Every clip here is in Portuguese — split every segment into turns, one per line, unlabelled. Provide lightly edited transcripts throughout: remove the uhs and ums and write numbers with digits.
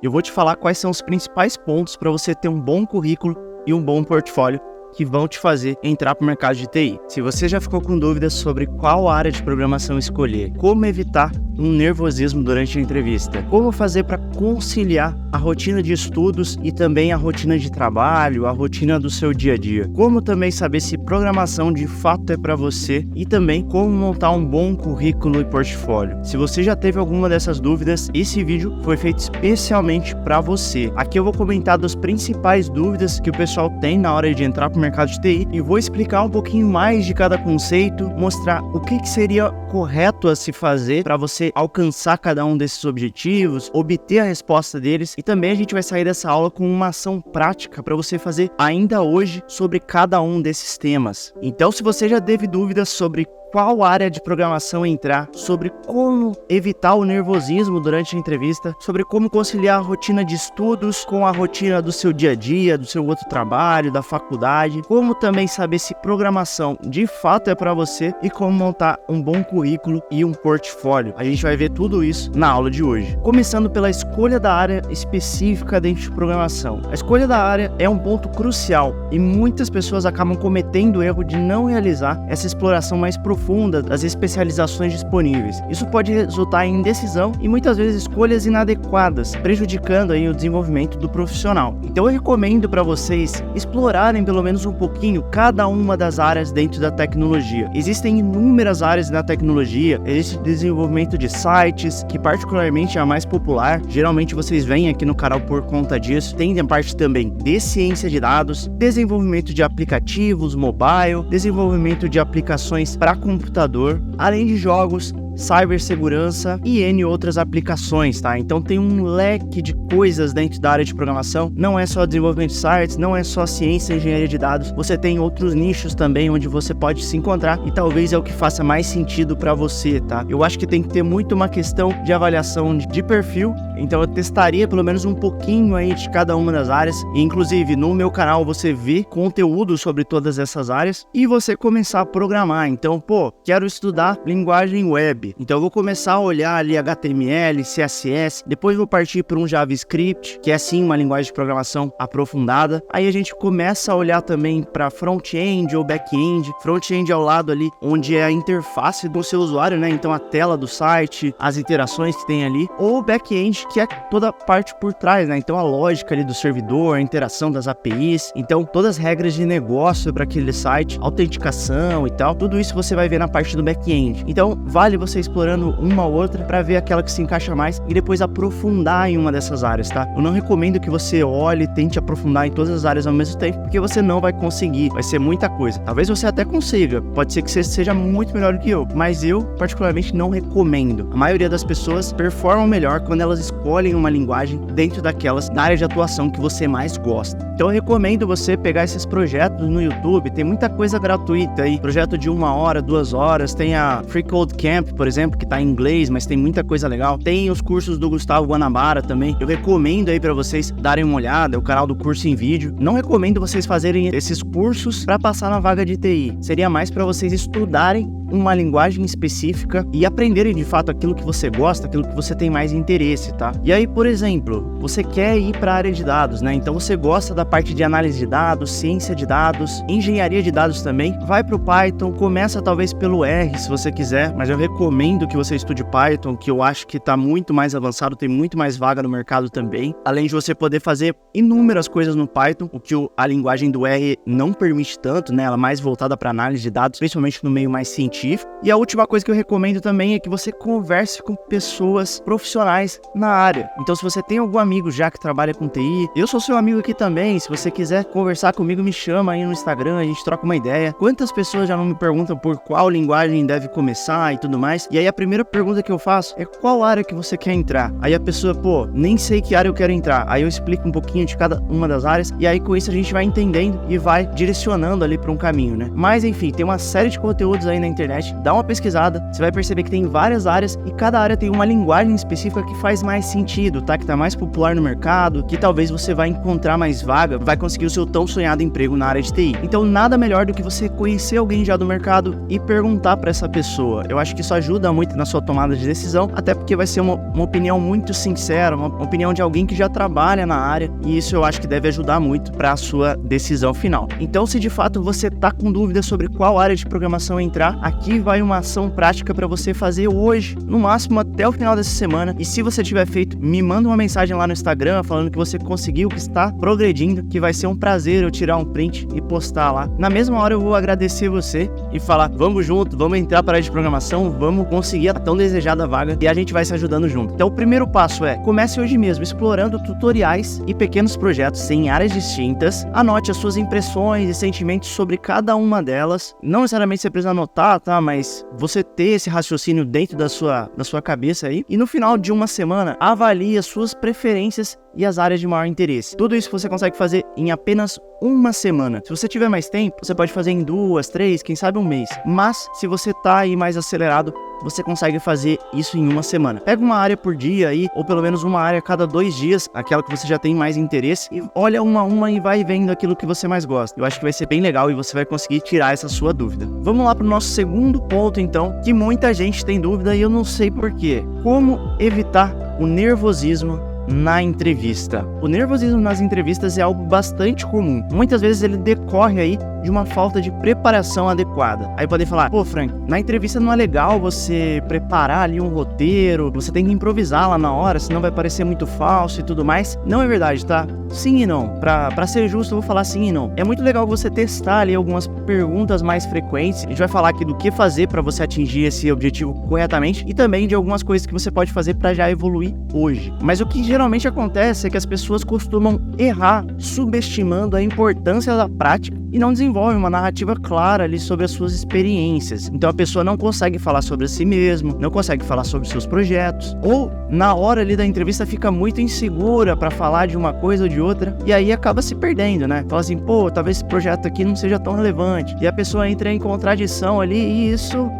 Eu vou te falar quais são os principais pontos para você ter um bom currículo e um bom portfólio que vão te fazer entrar para o mercado de TI. Se você já ficou com dúvidas sobre qual área de programação escolher, como evitar um nervosismo durante a entrevista, como fazer para conciliar a rotina de estudos e também a rotina de trabalho, a rotina do seu dia a dia, como também saber se programação de fato é para você e também como montar um bom currículo e portfólio. Se você já teve alguma dessas dúvidas, esse vídeo foi feito especialmente para você. Aqui eu vou comentar das principais dúvidas que o pessoal tem na hora de entrar para o mercado de TI e vou explicar um pouquinho mais de cada conceito, mostrar o que seria correto a se fazer para você alcançar cada um desses objetivos, obter a resposta deles, e também a gente vai sair dessa aula com uma ação prática para você fazer ainda hoje sobre cada um desses temas. Então, se você já teve dúvidas sobre qual área de programação entrar, sobre como evitar o nervosismo durante a entrevista, sobre como conciliar a rotina de estudos com a rotina do seu dia a dia, do seu outro trabalho, da faculdade, como também saber se programação de fato é para você e como montar um bom currículo e um portfólio. A gente vai ver tudo isso na aula de hoje. Começando pela escolha da área específica dentro de programação. A escolha da área é um ponto crucial e muitas pessoas acabam cometendo o erro de não realizar essa exploração mais profunda das especializações disponíveis. Isso pode resultar em indecisão e muitas vezes escolhas inadequadas, prejudicando aí o desenvolvimento do profissional. Então eu recomendo para vocês explorarem pelo menos um pouquinho cada uma das áreas dentro da tecnologia. Existem inúmeras áreas na tecnologia, existe desenvolvimento de sites, que particularmente é a mais popular, geralmente vocês vêm aqui no canal por conta disso. Tem a parte também de ciência de dados, desenvolvimento de aplicativos mobile, desenvolvimento de aplicações para computador, além de jogos, cibersegurança e N outras aplicações, tá? Então tem um leque de coisas dentro da área de programação, não é só desenvolvimento de sites, não é só ciência e engenharia de dados, você tem outros nichos também onde você pode se encontrar e talvez é o que faça mais sentido para você, tá? Eu acho que tem que ter muito uma questão de avaliação de perfil, então eu testaria pelo menos um pouquinho aí de cada uma das áreas, e inclusive no meu canal você vê conteúdo sobre todas essas áreas e você começar a programar. Então, quero estudar linguagem web. Então eu vou começar a olhar ali HTML, CSS, depois vou partir para um JavaScript, que é sim uma linguagem de programação aprofundada. Aí a gente começa a olhar também para front-end ou back-end. Front-end é ao lado ali onde é a interface do seu usuário, né? Então a tela do site, as interações que tem ali. Ou back-end, que é toda a parte por trás, né? Então a lógica ali do servidor, a interação das APIs. Então todas as regras de negócio para aquele site, autenticação e tal. Tudo isso você vai ver na parte do back-end. Então vale você explorando uma ou outra para ver aquela que se encaixa mais e depois aprofundar em uma dessas áreas, tá? Eu não recomendo que você olhe e tente aprofundar em todas as áreas ao mesmo tempo, porque você não vai conseguir, vai ser muita coisa. Talvez você até consiga, pode ser que você seja muito melhor do que eu, mas eu particularmente não recomendo. A maioria das pessoas performam melhor quando elas escolhem uma linguagem dentro daquelas da área de atuação que você mais gosta. Então eu recomendo você pegar esses projetos no YouTube, tem muita coisa gratuita aí, projeto de 1 hora, 2 horas, tem a Free Code Camp, por exemplo, que tá em inglês, mas tem muita coisa legal. Tem os cursos do Gustavo Guanabara também. Eu recomendo aí para vocês darem uma olhada, é o canal do Curso em Vídeo. Não recomendo vocês fazerem esses cursos para passar na vaga de TI. Seria mais para vocês estudarem uma linguagem específica e aprenderem de fato aquilo que você gosta, aquilo que você tem mais interesse, tá? E aí, por exemplo, você quer ir para a área de dados, né? Então você gosta da parte de análise de dados, ciência de dados, engenharia de dados também. Vai pro Python, começa talvez pelo R, se você quiser, mas eu recomendo que você estude Python, que eu acho que tá muito mais avançado, tem muito mais vaga no mercado também. Além de você poder fazer inúmeras coisas no Python, o que a linguagem do R não permite tanto, né? Ela é mais voltada para análise de dados, principalmente no meio mais científico. E a última coisa que eu recomendo também é que você converse com pessoas profissionais na área. Então, se você tem algum amigo já que trabalha com TI, eu sou seu amigo aqui também. Se você quiser conversar comigo, me chama aí no Instagram, a gente troca uma ideia. Quantas pessoas já não me perguntam por qual linguagem deve começar e tudo mais? E aí a primeira pergunta que eu faço é qual área que você quer entrar? Aí a pessoa, nem sei que área eu quero entrar. Aí eu explico um pouquinho de cada uma das áreas e aí com isso a gente vai entendendo e vai direcionando ali para um caminho, né? Mas enfim, tem uma série de conteúdos aí na internet internet, dá uma pesquisada, você vai perceber que tem várias áreas e cada área tem uma linguagem específica que faz mais sentido, tá? Que tá mais popular no mercado, que talvez você vai encontrar mais vaga, vai conseguir o seu tão sonhado emprego na área de TI. Então nada melhor do que você conhecer alguém já do mercado e perguntar para essa pessoa. Eu acho que isso ajuda muito na sua tomada de decisão, até porque vai ser uma opinião muito sincera, uma opinião de alguém que já trabalha na área, e isso eu acho que deve ajudar muito para a sua decisão final. Então, se de fato você tá com dúvida sobre qual área de programação entrar, aqui vai uma ação prática para você fazer hoje, no máximo até o final dessa semana. E se você tiver feito, me manda uma mensagem lá no Instagram falando que você conseguiu, que está progredindo, que vai ser um prazer eu tirar um print e postar lá. Na mesma hora eu vou agradecer você e falar, vamos junto, vamos entrar para a área de programação, vamos conseguir a tão desejada vaga e a gente vai se ajudando junto. Então o primeiro passo é, comece hoje mesmo explorando tutoriais e pequenos projetos em áreas distintas, anote as suas impressões e sentimentos sobre cada uma delas, não necessariamente você precisa anotar, tá, mas você ter esse raciocínio dentro da sua cabeça aí, e no final de uma semana, avalie as suas preferências e as áreas de maior interesse. Tudo isso você consegue fazer em apenas uma semana. Se você tiver mais tempo, você pode fazer em 2, 3, quem sabe um mês. Mas, se você tá aí mais acelerado, você consegue fazer isso em uma semana. Pega uma área por dia aí, ou pelo menos uma área a cada 2 dias, aquela que você já tem mais interesse, e olha uma a uma e vai vendo aquilo que você mais gosta. Eu acho que vai ser bem legal e você vai conseguir tirar essa sua dúvida. Vamos lá para o nosso segundo ponto, então, que muita gente tem dúvida e eu não sei porquê. Como evitar o nervosismo na entrevista? O nervosismo nas entrevistas é algo bastante comum. Muitas vezes ele decorre aí de uma falta de preparação adequada. Aí podem falar, pô, Frank, na entrevista não é legal você preparar ali um roteiro, você tem que improvisar lá na hora, senão vai parecer muito falso e tudo mais. Não é verdade, tá? Sim e não. Pra ser justo, eu vou falar sim e não. É muito legal você testar ali algumas perguntas mais frequentes. A gente vai falar aqui do que fazer pra você atingir esse objetivo corretamente e também de algumas coisas que você pode fazer pra já evoluir hoje. Mas o que geralmente acontece é que as pessoas costumam errar subestimando a importância da prática e não desenvolve uma narrativa clara ali sobre as suas experiências. Então a pessoa não consegue falar sobre si mesmo, não consegue falar sobre seus projetos, ou na hora ali da entrevista fica muito insegura para falar de uma coisa ou de outra, e aí acaba se perdendo, né? Fala assim, pô, talvez esse projeto aqui não seja tão relevante, e a pessoa entra em contradição ali, e isso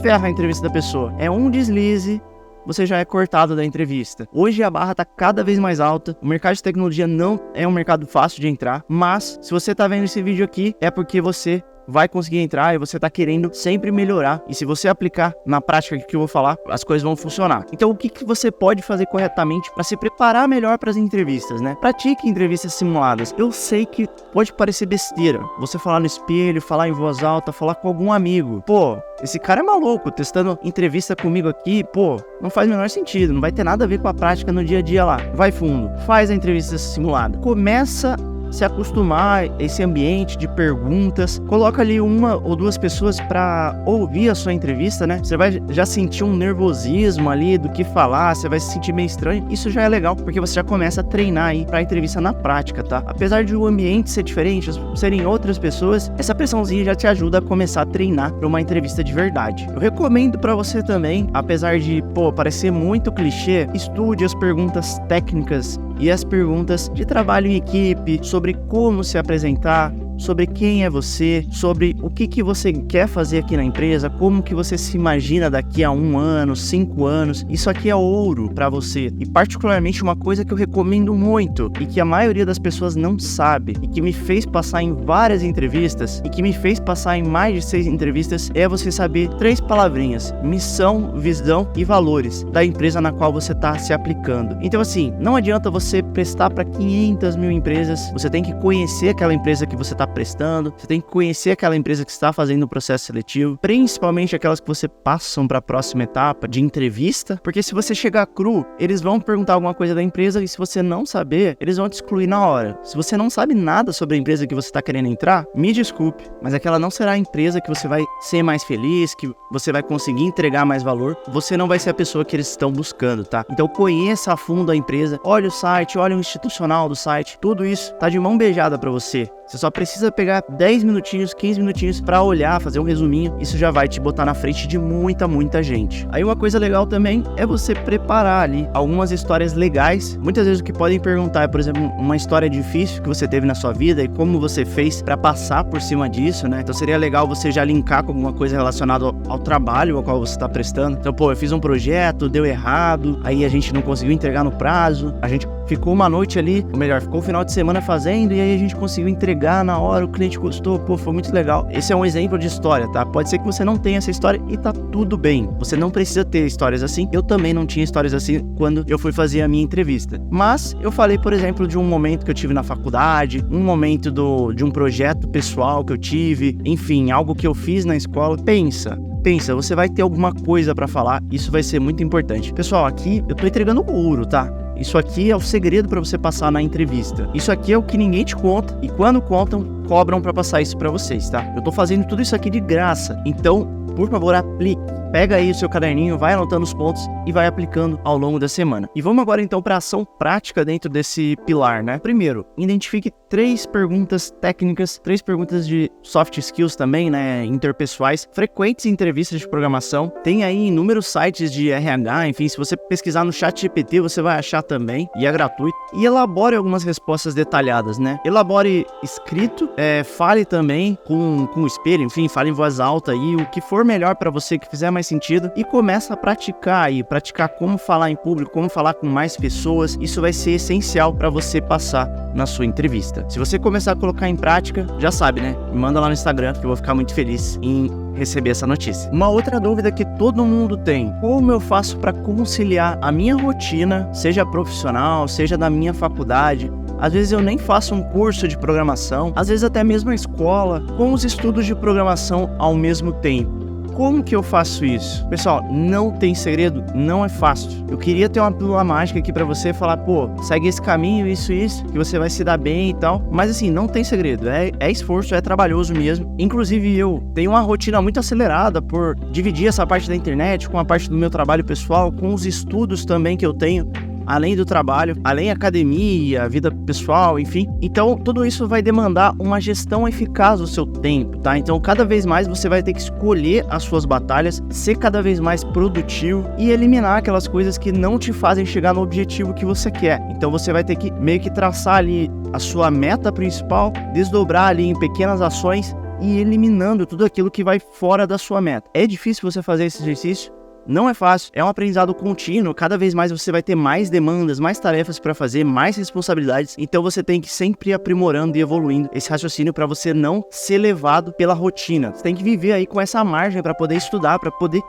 ferra a entrevista da pessoa. É um deslize, você já é cortado da entrevista. Hoje a barra tá cada vez mais alta, o mercado de tecnologia não é um mercado fácil de entrar, mas se você tá vendo esse vídeo aqui, é porque você vai conseguir entrar e você tá querendo sempre melhorar. E se você aplicar na prática que eu vou falar, as coisas vão funcionar. Então o que você pode fazer corretamente para se preparar melhor para as entrevistas, né? Pratique entrevistas simuladas. Eu sei que pode parecer besteira você falar no espelho, falar em voz alta, falar com algum amigo. Pô, esse cara é maluco, testando entrevista comigo aqui, pô, não faz o menor sentido, não vai ter nada a ver com a prática no dia a dia lá. Vai fundo, faz a entrevista simulada. Começa se acostumar a esse ambiente de perguntas, coloca ali 1 ou 2 pessoas para ouvir a sua entrevista, né? Você vai já sentir um nervosismo ali do que falar, você vai se sentir meio estranho. Isso já é legal, porque você já começa a treinar aí pra entrevista na prática, tá? Apesar de o ambiente ser diferente, serem outras pessoas, essa pressãozinha já te ajuda a começar a treinar pra uma entrevista de verdade. Eu recomendo pra você também, apesar de, parecer muito clichê, estude as perguntas técnicas e as perguntas de trabalho em equipe, sobre como se apresentar, sobre quem é você, sobre o que você quer fazer aqui na empresa, como que você se imagina daqui a 1 ano, 5 anos. Isso aqui é ouro para você. E particularmente uma coisa que eu recomendo muito e que a maioria das pessoas não sabe e que me fez passar em várias entrevistas e que me fez passar em mais de 6 entrevistas é você saber 3 palavrinhas: missão, visão e valores da empresa na qual você está se aplicando. Então assim, não adianta você prestar para 500 mil empresas, você tem que conhecer aquela empresa que você está prestando, você tem que conhecer aquela empresa que está fazendo o processo seletivo, principalmente aquelas que você passam para a próxima etapa de entrevista, porque se você chegar cru, eles vão perguntar alguma coisa da empresa e se você não saber, eles vão te excluir na hora. Se você não sabe nada sobre a empresa que você está querendo entrar, me desculpe, mas aquela não será a empresa que você vai ser mais feliz, que você vai conseguir entregar mais valor, você não vai ser a pessoa que eles estão buscando, tá? Então conheça a fundo a empresa, olha o site, olha o institucional do site, tudo isso tá de mão beijada para você. Você só precisa precisa pegar 10 minutinhos, 15 minutinhos pra olhar, fazer um resuminho. Isso já vai te botar na frente de muita gente. Aí uma coisa legal também é você preparar ali algumas histórias legais. Muitas vezes o que podem perguntar é, por exemplo, uma história difícil que você teve na sua vida e como você fez pra passar por cima disso, né? Então seria legal você já linkar com alguma coisa relacionada ao trabalho ao qual você tá prestando. Então, pô, eu fiz um projeto, deu errado, aí a gente não conseguiu entregar no prazo, a gente ficou uma noite ali, ou melhor, ficou o final de semana fazendo e aí a gente conseguiu entregar na hora, o cliente gostou, pô, foi muito legal. Esse é um exemplo de história, tá? Pode ser que você não tenha essa história e tá tudo bem. Você não precisa ter histórias assim. Eu também não tinha histórias assim quando eu fui fazer a minha entrevista. Mas eu falei, por exemplo, de um momento que eu tive na faculdade, um momento de um projeto pessoal que eu tive, enfim, algo que eu fiz na escola. Pensa, você vai ter alguma coisa pra falar, isso vai ser muito importante. Pessoal, aqui eu tô entregando ouro, tá? Isso aqui é o segredo pra você passar na entrevista. Isso aqui é o que ninguém te conta e quando contam, cobram pra passar isso pra vocês, tá? Eu tô fazendo tudo isso aqui de graça, então, por favor, aplique. Pega aí o seu caderninho, vai anotando os pontos e vai aplicando ao longo da semana. E vamos agora então para a ação prática dentro desse pilar, né? Primeiro, identifique 3 perguntas técnicas, 3 perguntas de soft skills também, né? Interpessoais, frequentes em entrevistas de programação. Tem aí inúmeros sites de RH, enfim, se você pesquisar no ChatGPT, você vai achar também, e é gratuito. E elabore algumas respostas detalhadas, né? Elabore escrito, fale também com o espelho, enfim, fale em voz alta aí, o que for melhor para você, que fizer mais sentido, e começa a praticar como falar em público, como falar com mais pessoas. Isso vai ser essencial para você passar na sua entrevista. Se você começar a colocar em prática, já sabe, né? Me manda lá no Instagram que eu vou ficar muito feliz em receber essa notícia. Uma outra dúvida que todo mundo tem: como eu faço para conciliar a minha rotina, seja profissional, seja da minha faculdade? Às vezes eu nem faço um curso de programação, às vezes até mesmo a escola, com os estudos de programação ao mesmo tempo. Como que eu faço isso? Pessoal, não tem segredo, não é fácil. Eu queria ter uma pílula mágica aqui pra você falar, pô, segue esse caminho, isso, que você vai se dar bem e tal. Mas assim, não tem segredo, é esforço, é trabalhoso mesmo. Inclusive eu tenho uma rotina muito acelerada por dividir essa parte da internet com a parte do meu trabalho pessoal, com os estudos também que eu tenho, além do trabalho, além da academia, vida pessoal, enfim. Então, tudo isso vai demandar uma gestão eficaz do seu tempo, tá? Então, cada vez mais você vai ter que escolher as suas batalhas, ser cada vez mais produtivo e eliminar aquelas coisas que não te fazem chegar no objetivo que você quer. Então, você vai ter que meio que traçar ali a sua meta principal, desdobrar ali em pequenas ações e eliminando tudo aquilo que vai fora da sua meta. É difícil você fazer esse exercício? Não é fácil, é um aprendizado contínuo, cada vez mais você vai ter mais demandas, mais tarefas para fazer, mais responsabilidades, então você tem que sempre ir aprimorando e evoluindo esse raciocínio para você não ser levado pela rotina. Você tem que viver aí com essa margem para poder estudar, para poder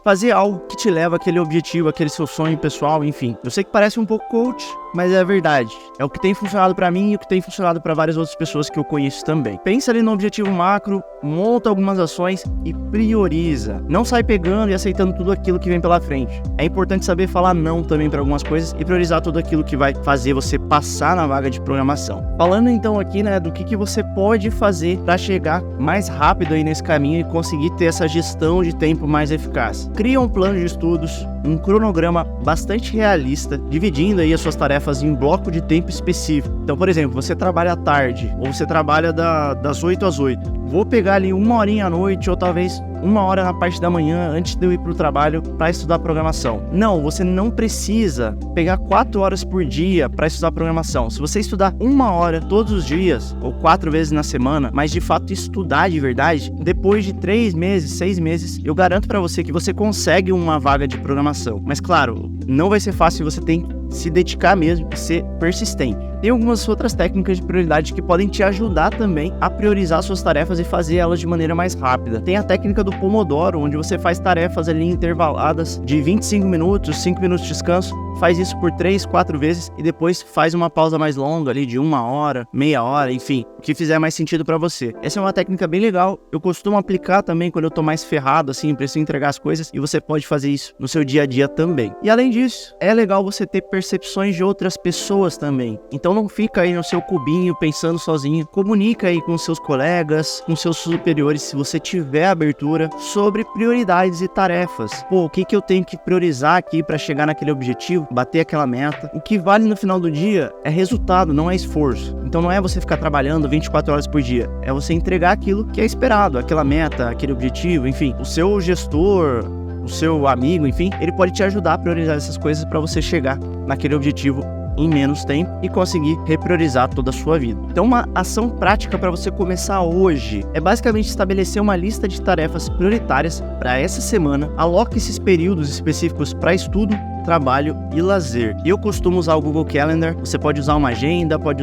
fazer algo que te leva àquele objetivo, aquele seu sonho pessoal, enfim. Eu sei que parece um pouco coach, mas é a verdade. É o que tem funcionado pra mim e o que tem funcionado pra várias outras pessoas que eu conheço também. Pensa ali no objetivo macro, monta algumas ações e prioriza. Não sai pegando e aceitando tudo aquilo que vem pela frente. É importante saber falar não também pra algumas coisas e priorizar tudo aquilo que vai fazer você passar na vaga de programação. Falando então aqui, né, do que você pode fazer pra chegar mais rápido aí nesse caminho e conseguir ter essa gestão de tempo mais eficaz. Cria um plano de estudos, um cronograma bastante realista, dividindo aí as suas tarefas em bloco de tempo específico. Então, por exemplo, você trabalha à tarde, ou você trabalha das 8 às 8. Vou pegar ali 1 horinha à noite, ou talvez 1 hora na parte da manhã, antes de eu ir para o trabalho, para estudar programação. Não, você não precisa pegar 4 horas por dia para estudar programação. Se você estudar 1 hora todos os dias, ou 4 vezes na semana, mas de fato estudar de verdade, depois de 3 meses, 6 meses, eu garanto para você que você consegue uma vaga de programação. Mas claro, não vai ser fácil, você tem que se dedicar mesmo e ser persistente. Tem algumas outras técnicas de prioridade que podem te ajudar também a priorizar suas tarefas e fazer elas de maneira mais rápida. Tem a técnica do Pomodoro, onde você faz tarefas ali intervaladas de 25 minutos, 5 minutos de descanso, faz isso por 3, 4 vezes e depois faz uma pausa mais longa ali de 1 hora, meia hora, enfim, o que fizer mais sentido pra você. Essa é uma técnica bem legal, eu costumo aplicar também quando eu tô mais ferrado, assim, preciso entregar as coisas, e você pode fazer isso no seu dia a dia também. E além disso, é legal você ter percepções de outras pessoas também. Então, Então não fica aí no seu cubinho pensando sozinho, comunica aí com seus colegas, com seus superiores, se você tiver abertura, sobre prioridades e tarefas. Pô, o que eu tenho que priorizar aqui para chegar naquele objetivo, bater aquela meta? O que vale no final do dia é resultado, não é esforço. Então não é você ficar trabalhando 24 horas por dia, é você entregar aquilo que é esperado, aquela meta, aquele objetivo, enfim. O seu gestor, o seu amigo, enfim, ele pode te ajudar a priorizar essas coisas para você chegar naquele objetivo em menos tempo e conseguir repriorizar toda a sua vida. Então uma ação prática para você começar hoje é basicamente estabelecer uma lista de tarefas prioritárias para essa semana. Aloque esses períodos específicos para estudo, trabalho e lazer. Eu costumo usar o Google Calendar, você pode usar uma agenda, pode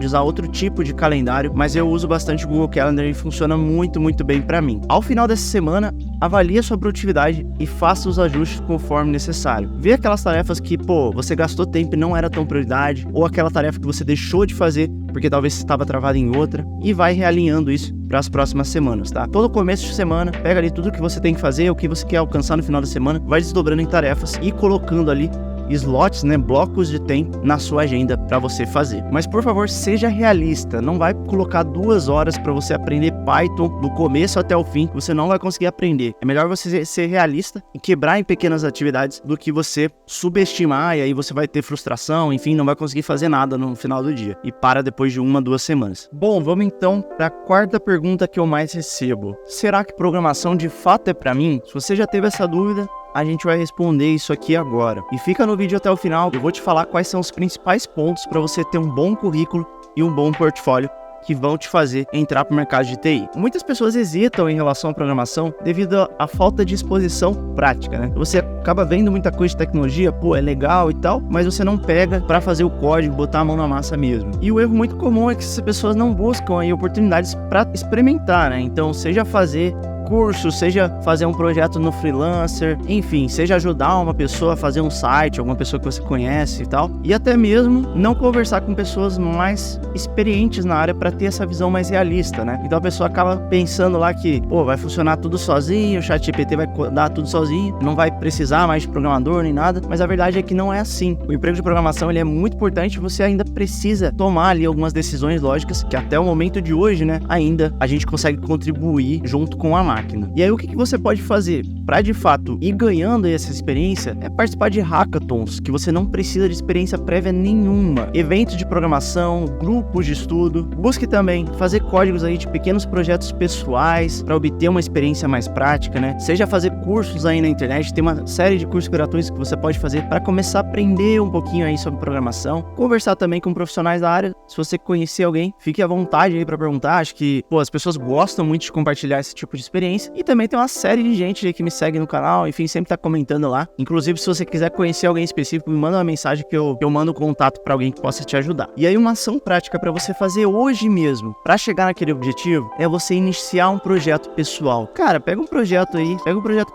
usar outro tipo de calendário, mas eu uso bastante o Google Calendar e funciona muito bem para mim. Ao final dessa semana, avalie a sua produtividade e faça os ajustes conforme necessário. Vê aquelas tarefas que, você gastou tempo e não era tão prioridade, ou aquela tarefa que você deixou de fazer porque talvez você estava travado em outra, e vai realinhando isso para as próximas semanas, tá? Todo começo de semana, pega ali tudo que você tem que fazer, o que você quer alcançar no final da semana, vai desdobrando em tarefas e colocando ali slots, blocos de tempo na sua agenda para você fazer. Mas por favor, seja realista, não vai colocar 2 horas para você aprender Python do começo até o fim, você não vai conseguir aprender. É melhor você ser realista e quebrar em pequenas atividades do que você subestimar e aí você vai ter frustração, enfim, não vai conseguir fazer nada no final do dia e para depois de 1, 2 semanas. Bom, vamos então para a quarta pergunta que eu mais recebo. Será que programação de fato é para mim? Se você já teve essa dúvida, a gente vai responder isso aqui agora. E fica no vídeo até o final, eu vou te falar quais são os principais pontos para você ter um bom currículo e um bom portfólio que vão te fazer entrar para o mercado de TI. Muitas pessoas hesitam em relação à programação devido à falta de exposição prática, né? Você acaba vendo muita coisa de tecnologia, é legal e tal, mas você não pega para fazer o código, botar a mão na massa mesmo. E o erro muito comum é que essas pessoas não buscam aí oportunidades para experimentar, né? Então, seja fazer curso, seja fazer um projeto no freelancer, enfim, seja ajudar uma pessoa a fazer um site, alguma pessoa que você conhece e tal, e até mesmo não conversar com pessoas mais experientes na área para ter essa visão mais realista, né? Então a pessoa acaba pensando lá que, vai funcionar tudo sozinho, o ChatGPT vai dar tudo sozinho, não vai precisar mais de programador nem nada, mas a verdade é que não é assim. O emprego de programação, ele é muito importante, você ainda precisa tomar ali algumas decisões lógicas que até o momento de hoje, né, ainda a gente consegue contribuir junto com a máquina. E aí o que você pode fazer para de fato ir ganhando essa experiência é participar de hackathons, que você não precisa de experiência prévia nenhuma, eventos de programação, grupos de estudo. Busque também fazer códigos aí de pequenos projetos pessoais para obter uma experiência mais prática, né? Seja fazer cursos aí na internet, tem uma série de cursos gratuitos que você pode fazer para começar a aprender um pouquinho aí sobre programação. Conversar também com profissionais da área, se você conhecer alguém, fique à vontade aí para perguntar. Acho que, as pessoas gostam muito de compartilhar esse tipo de experiência. E também tem uma série de gente aí que me segue no canal, enfim, sempre tá comentando lá. Inclusive, se você quiser conhecer alguém específico, me manda uma mensagem que eu mando contato pra alguém que possa te ajudar. E aí, uma ação prática pra você fazer hoje mesmo, pra chegar naquele objetivo, é você iniciar um projeto pessoal. Cara, pega um projeto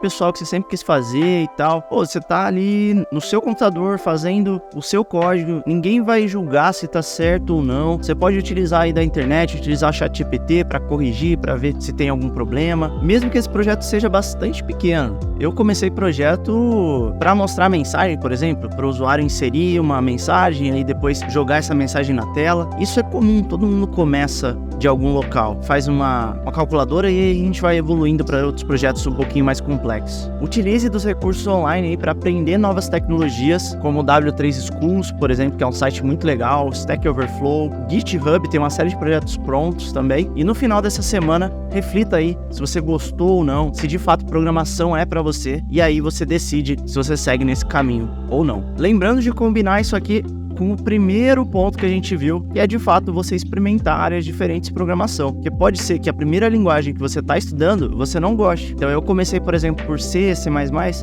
pessoal que você sempre quis fazer e tal. Você tá ali no seu computador fazendo o seu código, ninguém vai julgar se tá certo ou não. Você pode utilizar aí da internet, utilizar o ChatGPT pra corrigir, pra ver se tem algum problema. Mesmo que esse projeto seja bastante pequeno. Eu comecei projeto para mostrar mensagem, por exemplo, para o usuário inserir uma mensagem e depois jogar essa mensagem na tela. Isso é comum, todo mundo começa de algum local, faz uma calculadora e a gente vai evoluindo para outros projetos um pouquinho mais complexos. Utilize dos recursos online aí para aprender novas tecnologias, como o W3 Schools, por exemplo, que é um site muito legal, Stack Overflow, GitHub, tem uma série de projetos prontos também. E no final dessa semana, reflita aí se você gostou ou não, se de fato programação é para você, e aí você decide se você segue nesse caminho ou não. Lembrando de combinar isso aqui com o primeiro ponto que a gente viu, que é de fato você experimentar áreas diferentes de programação, porque pode ser que a primeira linguagem que você está estudando, você não goste. Então eu comecei, por exemplo, por C, C++,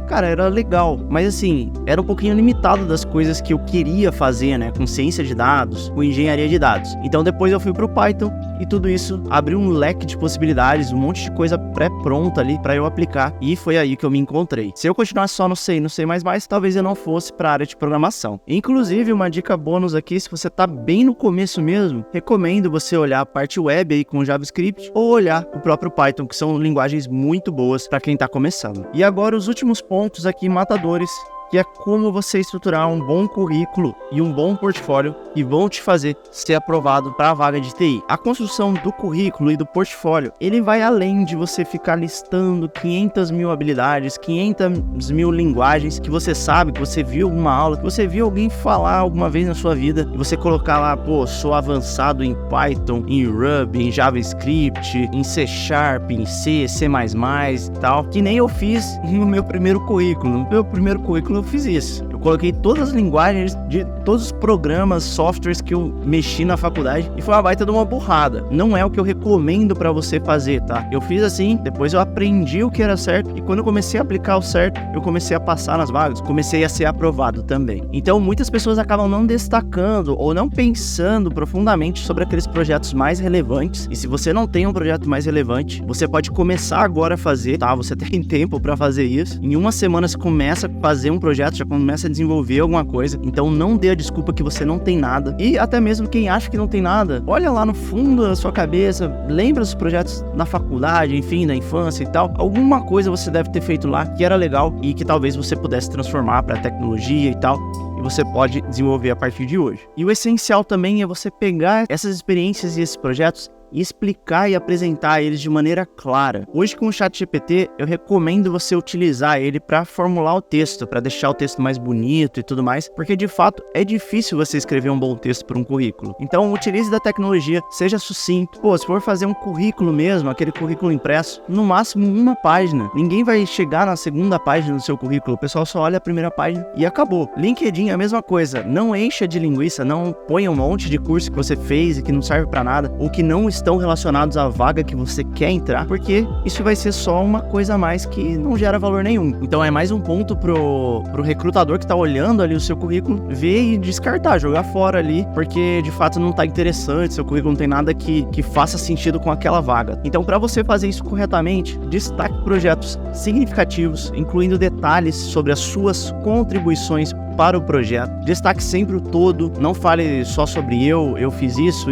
cara, era legal, mas assim, era um pouquinho limitado das coisas que eu queria fazer, né, com ciência de dados, com engenharia de dados. Então depois eu fui pro Python e tudo isso abriu um leque de possibilidades, um monte de coisa pré-pronta ali para eu aplicar, e foi aí que eu me encontrei. Se eu continuasse só no C e no C++, talvez eu não fosse para a área de programação. Inclusive, uma dica bônus aqui, se você tá bem no começo mesmo, recomendo você olhar a parte web aí com JavaScript ou olhar o próprio Python, que são linguagens muito boas para quem tá começando. E agora os últimos pontos aqui matadores, que é como você estruturar um bom currículo e um bom portfólio que vão te fazer ser aprovado para a vaga de TI. A construção do currículo e do portfólio, ele vai além de você ficar listando 500 mil habilidades, 500 mil linguagens que você sabe, que você viu alguma aula, que você viu alguém falar alguma vez na sua vida, e você colocar lá, pô, sou avançado em Python, em Ruby, em JavaScript, em C Sharp, em C, C++ e tal, que nem eu fiz no meu primeiro currículo. No meu primeiro currículo eu fiz isso. Eu coloquei todas as linguagens de todos os programas, softwares que eu mexi na faculdade e foi uma baita de uma burrada. Não é o que eu recomendo pra você fazer, tá? Eu fiz assim, depois eu aprendi o que era certo e quando eu comecei a aplicar o certo, eu comecei a passar nas vagas, comecei a ser aprovado também. Então, muitas pessoas acabam não destacando ou não pensando profundamente sobre aqueles projetos mais relevantes. E se você não tem um projeto mais relevante, você pode começar agora a fazer, tá? Você tem tempo pra fazer isso. Em uma semana você começa a fazer um projeto, já começa a desenvolver alguma coisa. Então, não dê a desculpa que você não tem nada. E até mesmo quem acha que não tem nada, olha lá no fundo da sua cabeça, lembra dos projetos na faculdade, enfim, na infância e tal. Alguma coisa você deve ter feito lá que era legal e que talvez você pudesse transformar para tecnologia e tal. E você pode desenvolver a partir de hoje. E o essencial também é você pegar essas experiências e esses projetos e explicar e apresentar eles de maneira clara. Hoje com o ChatGPT, eu recomendo você utilizar ele para formular o texto, para deixar o texto mais bonito e tudo mais, porque de fato é difícil você escrever um bom texto para um currículo. Então utilize da tecnologia, seja sucinto. Pô, se for fazer um currículo mesmo, aquele currículo impresso, no máximo uma página. Ninguém vai chegar na segunda página do seu currículo, o pessoal só olha a primeira página e acabou. LinkedIn é a mesma coisa, não encha de linguiça, não ponha um monte de curso que você fez e que não serve para nada, ou que não estão relacionados à vaga que você quer entrar, porque isso vai ser só uma coisa a mais que não gera valor nenhum. Então é mais um ponto pro recrutador que tá olhando ali o seu currículo, ver e descartar, jogar fora ali, porque de fato não tá interessante, seu currículo não tem nada que faça sentido com aquela vaga. Então para você fazer isso corretamente, destaque projetos significativos, incluindo detalhes sobre as suas contribuições para o projeto. Destaque sempre o todo, não fale só sobre eu fiz isso,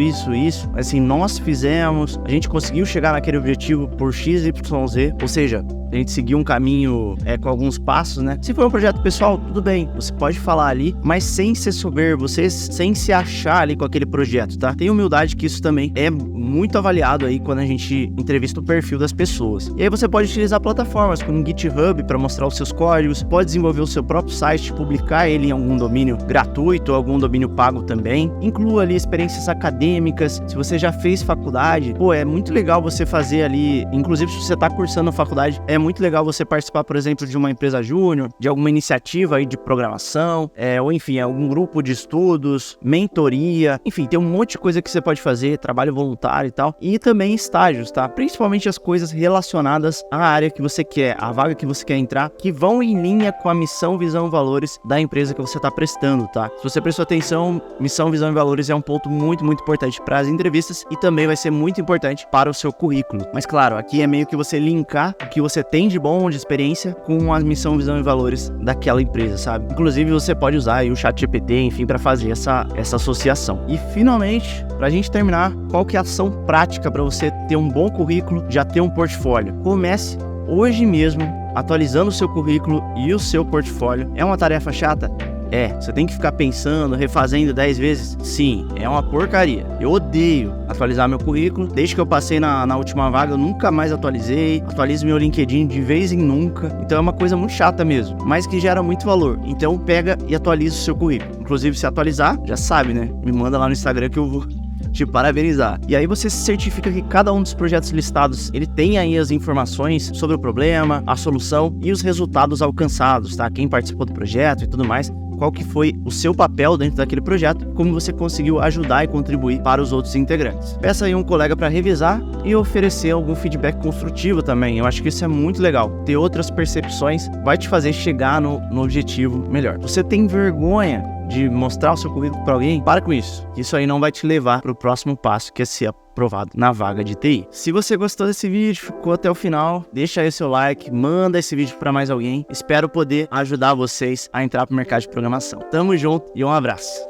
assim, nós fizemos, a gente conseguiu chegar naquele objetivo por X, Y, Z, ou seja, a gente seguiu um caminho com alguns passos, né? Se for um projeto pessoal, tudo bem, você pode falar ali, mas sem ser soberbo, sem se achar ali com aquele projeto, tá? Tenha humildade que isso também é muito avaliado aí quando a gente entrevista o perfil das pessoas. E aí você pode utilizar plataformas como o GitHub para mostrar os seus códigos, pode desenvolver o seu próprio site, publicar ele em algum domínio gratuito, algum domínio pago também. Inclua ali experiências acadêmicas. Se você já fez faculdade, pô, é muito legal você fazer ali, inclusive se você está cursando a faculdade, é muito legal você participar, por exemplo, de uma empresa júnior, de alguma iniciativa aí de programação, ou enfim, algum grupo de estudos, mentoria, enfim, tem um monte de coisa que você pode fazer, trabalho voluntário e tal, e também estágios, tá? Principalmente as coisas relacionadas à área que você quer, à vaga que você quer entrar, que vão em linha com a missão, visão e valores da empresa que você está prestando, tá? Se você prestou atenção, missão, visão e valores é um ponto muito, muito importante para as entrevistas e também vai ser muito importante para o seu currículo. Mas claro, aqui é meio que você linkar o que você tem de bom, de experiência, com a missão, visão e valores daquela empresa, sabe? Inclusive, você pode usar aí o ChatGPT, enfim, para fazer essa associação. E finalmente, pra gente terminar, qual que é a ação prática para você ter um bom currículo, já ter um portfólio? Comece hoje mesmo atualizando o seu currículo e o seu portfólio. É uma tarefa chata? Você tem que ficar pensando, refazendo 10 vezes? Sim, é uma porcaria. Eu odeio atualizar meu currículo. Desde que eu passei na última vaga, eu nunca mais atualizei. Atualizo meu LinkedIn de vez em nunca. Então é uma coisa muito chata mesmo, mas que gera muito valor. Então pega e atualiza o seu currículo. Inclusive, se atualizar, já sabe, né? Me manda lá no Instagram que eu vou te parabenizar. E aí você se certifica que cada um dos projetos listados, ele tem aí as informações sobre o problema, a solução e os resultados alcançados, tá? Quem participou do projeto e tudo mais. Qual que foi o seu papel dentro daquele projeto, como você conseguiu ajudar e contribuir para os outros integrantes. Peça aí um colega para revisar e oferecer algum feedback construtivo também. Eu acho que isso é muito legal. Ter outras percepções vai te fazer chegar no objetivo melhor. Você tem vergonha de mostrar o seu currículo para alguém? Para com isso. Isso aí não vai te levar para o próximo passo, que é ser aprovado na vaga de TI. Se você gostou desse vídeo, ficou até o final, deixa aí o seu like, manda esse vídeo para mais alguém. Espero poder ajudar vocês a entrar para o mercado de programação. Tamo junto e um abraço.